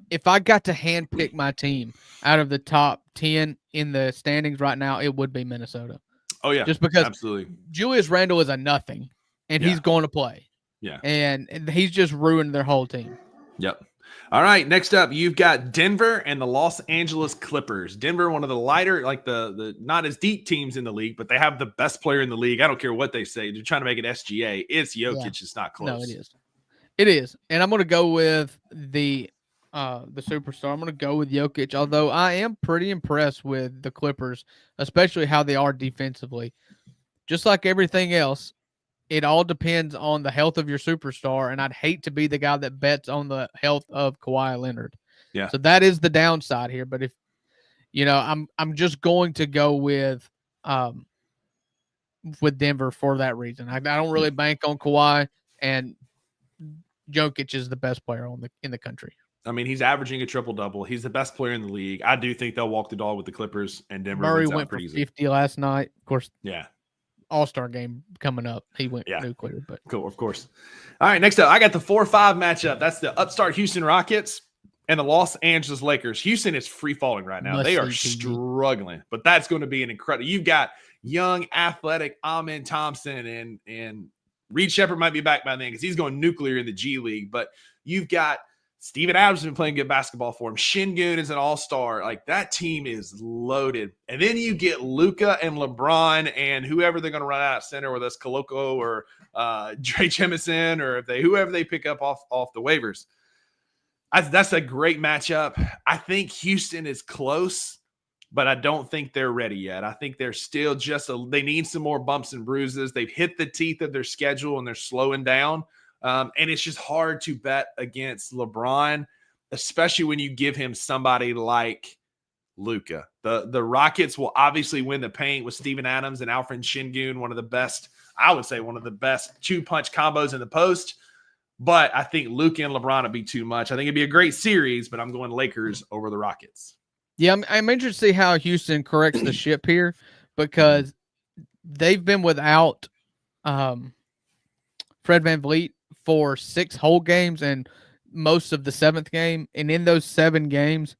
If I got to handpick my team out of the top 10 in the standings right now, it would be Minnesota. Oh, yeah. Just because absolutely. Julius Randle is a nothing, and he's going to play. Yeah. And he's just ruined their whole team. Yep. All right, next up, you've got Denver and the Los Angeles Clippers. Denver, one of the lighter, like the not as deep teams in the league, but they have the best player in the league. I don't care what they say. They're trying to make it SGA. It's Jokic. Yeah. It's not close. No, it is. It is. And I'm going to go with the superstar. I'm going to go with Jokic, although I am pretty impressed with the Clippers, especially how they are defensively. Just like everything else, it all depends on the health of your superstar, and I'd hate to be the guy that bets on the health of Kawhi Leonard. Yeah. So that is the downside here. But if I'm just going to go with Denver for that reason. I don't really bank on Kawhi, and Jokic is the best player in the country. I mean, he's averaging a triple-double. He's the best player in the league. I do think they'll walk the dog with the Clippers, and Denver Murray wins out went for pretty easy. 50 last night. Of course, yeah. All-Star game coming up. He went nuclear, but cool, of course. All right, next up, I got the 4-5 matchup. That's the upstart Houston Rockets and the Los Angeles Lakers. Houston is free falling right now. They are struggling, but that's going to be an incredible. You've got young, athletic Amen Thompson, and Reed Shepherd might be back by then because he's going nuclear in the G League. But you've got Steven Adams has been playing good basketball for him. Shingun is an all-star. Like, that team is loaded. And then you get Luka and LeBron and whoever they're going to run out at center, whether that's Koloko or Dre Jemison or whoever they pick up off the waivers. That's a great matchup. I think Houston is close, but I don't think they're ready yet. I think they're still they need some more bumps and bruises. They've hit the teeth of their schedule and they're slowing down. And it's just hard to bet against LeBron, especially when you give him somebody like Luka. The Rockets will obviously win the paint with Steven Adams and Alfred Şengün, one of the best 2-punch combos in the post. But I think Luka and LeBron would be too much. I think it'd be a great series, but I'm going Lakers over the Rockets. Yeah, I'm interested to see how Houston corrects the ship here because they've been without Fred VanVleet for 6 whole games and most of the 7th game. And in those 7 games,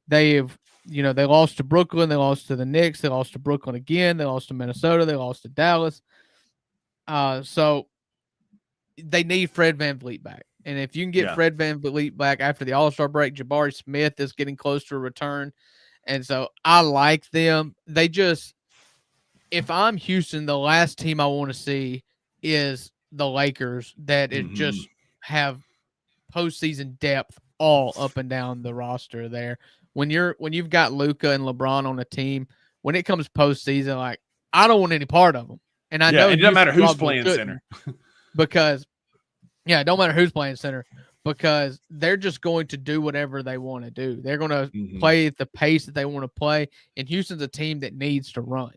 they lost to Brooklyn, they lost to the Knicks, they lost to Brooklyn again, they lost to Minnesota, they lost to Dallas. So they need Fred VanVleet back. And if you can get Fred VanVleet back after the All-Star break, Jabari Smith is getting close to a return. And so I like them. If I'm Houston, the last team I want to see is the Lakers that just have postseason depth all up and down the roster there. When you've got Luka and LeBron on a team, when it comes postseason, like, I don't want any part of them. And I know it doesn't matter who's playing center. Because it don't matter who's playing center because they're just going to do whatever they want to do. They're going to play at the pace that they want to play. And Houston's a team that needs to run.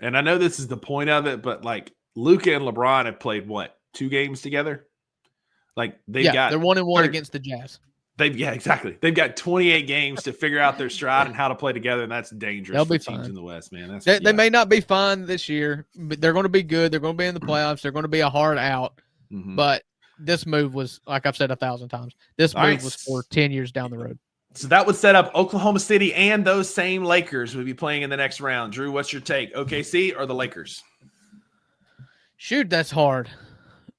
And I know this is the point of it, but like Luka and LeBron have played 2 games together? Like they're 1-1 against the Jazz. Exactly. They've got 28 games to figure out their stride and how to play together, and that's dangerous They'll for be teams fine. in the West, man. They may not be fine this year, but they're going to be good. They're going to be in the playoffs. They're going to be a hard out. But this move was, like I've said 1,000 times, this move was for 10 years down the road. So that would set up Oklahoma City and those same Lakers would be playing in the next round. Drew, what's your take? OKC or the Lakers? Shoot, that's hard.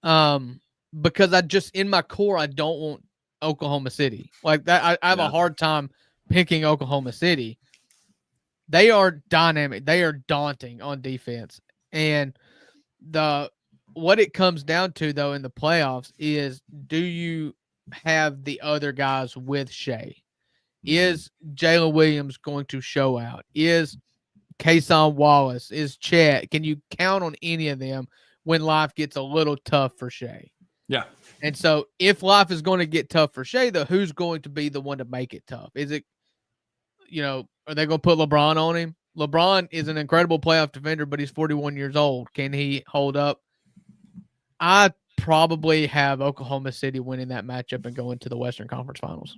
Because in my core, I don't want Oklahoma City. Like that, I have a hard time picking Oklahoma City. They are dynamic. They are daunting on defense. And what it comes down to, though, in the playoffs is, do you have the other guys with Shea? Is Jalen Williams going to show out? Is Kason Wallace? Is Chet? Can you count on any of them when life gets a little tough for Shea? Yeah. And so if life is going to get tough for Shea, though, who's going to be the one to make it tough? Is it, are they going to put LeBron on him? LeBron is an incredible playoff defender, but he's 41 years old. Can he hold up? I probably have Oklahoma City winning that matchup and going to the Western Conference Finals.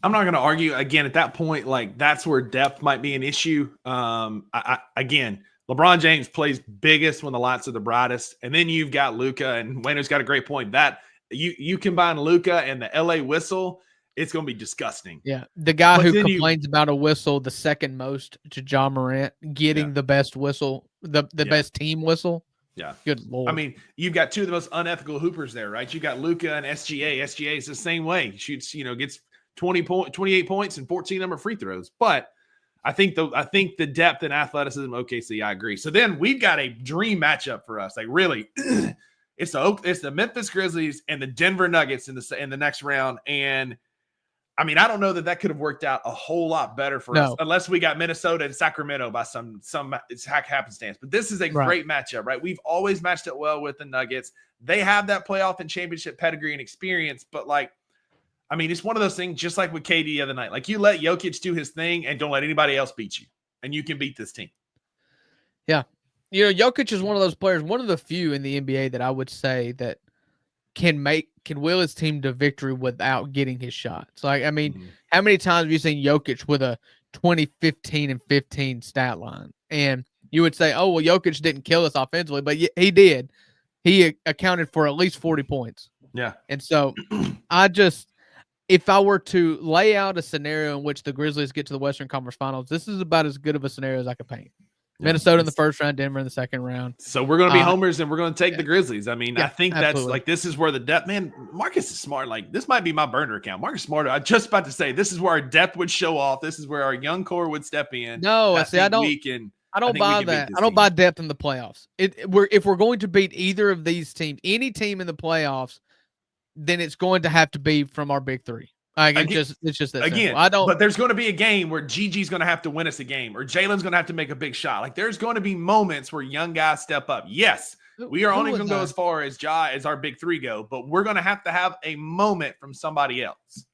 I'm not going to argue. Again, at that point, like, that's where depth might be an issue. Again, LeBron James plays biggest when the lights are the brightest. And then you've got Luka, and Wayno's got a great point. That you combine Luka and the LA whistle, it's going to be disgusting. Yeah. The guy who complains about a whistle the second most to John Morant getting the best whistle, the best team whistle. Yeah. Good Lord. I mean, you've got two of the most unethical hoopers there, right? You got Luka and SGA. SGA is the same way. He shoots, gets 28 points and 14 number free throws. But I think the depth and athleticism, OKC, I agree. So then we've got a dream matchup for us. Like really, it's the Memphis Grizzlies and the Denver Nuggets in the next round. And I mean, I don't know that could have worked out a whole lot better for us unless we got Minnesota and Sacramento by some it's happenstance. But this is a great matchup, right? We've always matched it well with the Nuggets. They have that playoff and championship pedigree and experience, but like, I mean, it's one of those things just like with KD the other night. Like you let Jokic do his thing and don't let anybody else beat you, and you can beat this team. Yeah. Jokic is one of those players, one of the few in the NBA that I would say that can will his team to victory without getting his shots. Like, I mean, how many times have you seen Jokic with a 20, 15, and 15 stat line? And you would say, oh, well, Jokic didn't kill us offensively, but he did. He accounted for at least 40 points. Yeah. And so if I were to lay out a scenario in which the Grizzlies get to the Western Conference Finals, this is about as good of a scenario as I could paint. Minnesota in the first round, Denver in the second round. So we're going to be homers and we're going to take the Grizzlies. I mean, I think absolutely. That's like, this is where the depth, man, Marcus is smart. Like this might be my burner account. Marcus Smart. I'm just about to say, this is where our depth would show off. This is where our young core would step in. No, I don't buy that. I don't buy depth in the playoffs. If we're going to beat either of these teams, any team in the playoffs, then it's going to have to be from our big three. It's just that again. simple. But there's going to be a game where Gigi's going to have to win us a game, or Jalen's going to have to make a big shot. Like there's going to be moments where young guys step up. Yes, we are only going to go as far as as our big three go, but we're going to have a moment from somebody else.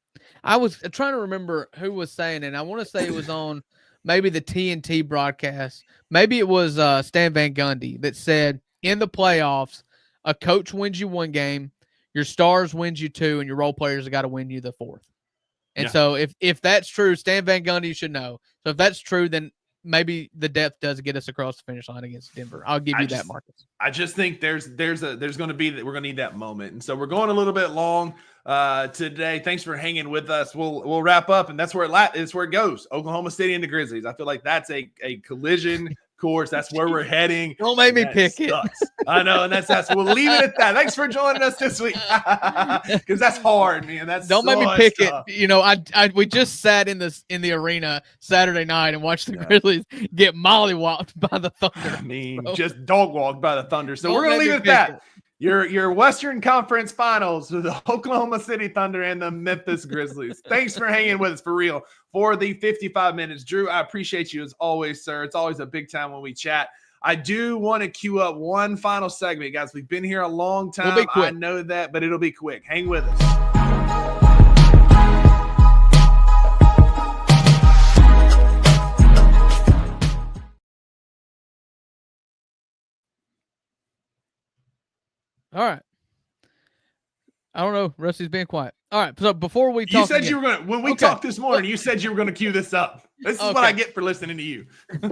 I was trying to remember who was saying, and I want to say it was on maybe the TNT broadcast. Maybe it was Stan Van Gundy that said in the playoffs, a coach wins you one game, your stars wins you two, and your role players have got to win you the fourth. And so if that's true, Stan Van Gundy should know. So if that's true, then maybe the depth does get us across the finish line against Denver. I'll give you that, Marcus. I just think there's going to be that we're going to need that moment. And so we're going a little bit long today. Thanks for hanging with us. We'll wrap up, and that's where it goes. Oklahoma City and the Grizzlies. I feel like that's a collision course. That's where we're heading. Don't make me pick it. I know, and that's we'll leave it at that. Thanks for joining us this week, because that's hard, man. Don't make me pick it. We just sat in the arena Saturday night and watched the Grizzlies get mollywopped by the Thunder. I mean, just dog walked by the Thunder. So we're gonna leave it at that. Your Western Conference Finals with the Oklahoma City Thunder and the Memphis Grizzlies. Thanks for hanging with us for real for the 55 minutes. Drew, I appreciate you as always, sir. It's always a big time when we chat. I do want to queue up one final segment, guys. We've been here a long time. We'll be quick. I know that, but it'll be quick. Hang with us. All right. I don't know. Rusty's being quiet. All right. So before we talk, you said you were going to, when we talked this morning, you said you were going to queue this up. This is what I get for listening to you.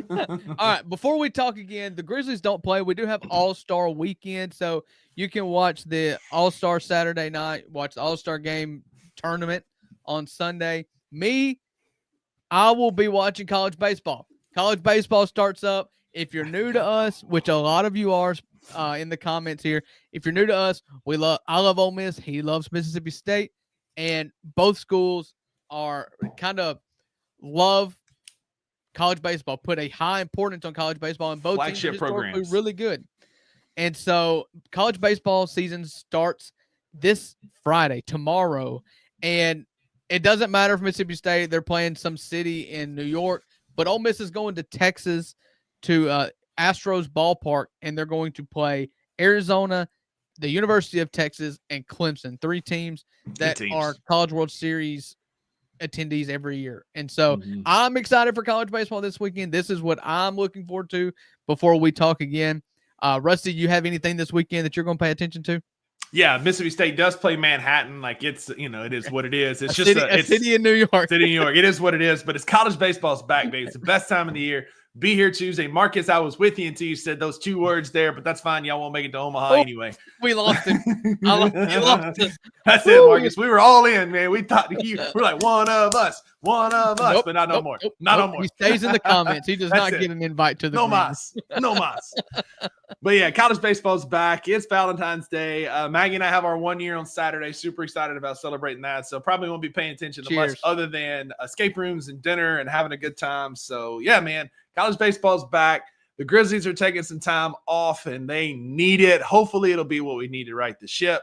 All right. Before we talk again, the Grizzlies don't play. We do have All-Star weekend. So you can watch the All-Star Saturday night, watch the All-Star game tournament on Sunday. I will be watching college baseball. College baseball starts up. If you're new to us, which a lot of you are, in the comments here, if you're new to us, I love Ole Miss. He loves Mississippi State, and both schools are kind of love college baseball. Put a high importance on college baseball, and both flagship teams are programs really good. And so, college baseball season starts this Friday, tomorrow, and it doesn't matter if Mississippi State they're playing some city in New York, but Ole Miss is going to Texas to Astros ballpark, and they're going to play Arizona, the University of Texas, and Clemson, three teams that are College World Series attendees every year. And so I'm excited for college baseball this weekend. This is what I'm looking forward to before we talk again. Rusty, you have anything this weekend that you're going to pay attention to? Yeah, Mississippi State does play Manhattan. Like it is what it is. It's a city in New York. City in New York. It is what it is, but it's college baseball's back, baby. It's the best time of the year. Be here Tuesday. Marcus, I was with you until you said those two words there, but that's fine. Y'all won't make it to Omaha anyway. We lost him. You lost us. That's it, Marcus. We were all in, man. We thought we're like one of us. One of us, but not no more. Not no more. He stays in the comments. He does not it. get an invite to the No group. mas. No mas. But yeah, college baseball's back. It's Valentine's Day. Maggie and I have our 1 year on Saturday. Super excited about celebrating that. So probably won't be paying attention to much other than escape rooms and dinner and having a good time. So yeah, man, college baseball's back. The Grizzlies are taking some time off and they need it. Hopefully it'll be what we need to right the ship.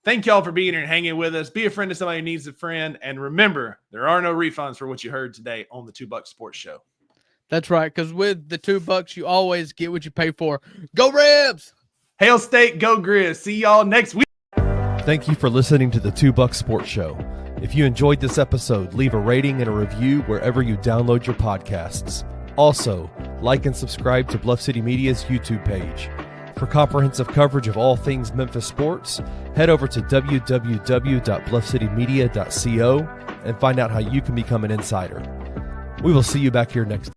Thank y'all for being here and hanging with us. Be a friend to somebody who needs a friend. And remember, there are no refunds for what you heard today on the $2 Sports Show. That's right, because with the $2, you always get what you pay for. Go Rebs! Hail State, go Grizz. See y'all next week. Thank you for listening to the $2 Sports Show. If you enjoyed this episode, leave a rating and a review wherever you download your podcasts. Also, like and subscribe to Bluff City Media's YouTube page. For comprehensive coverage of all things Memphis sports, head over to www.bluffcitymedia.co and find out how you can become an insider. We will see you back here next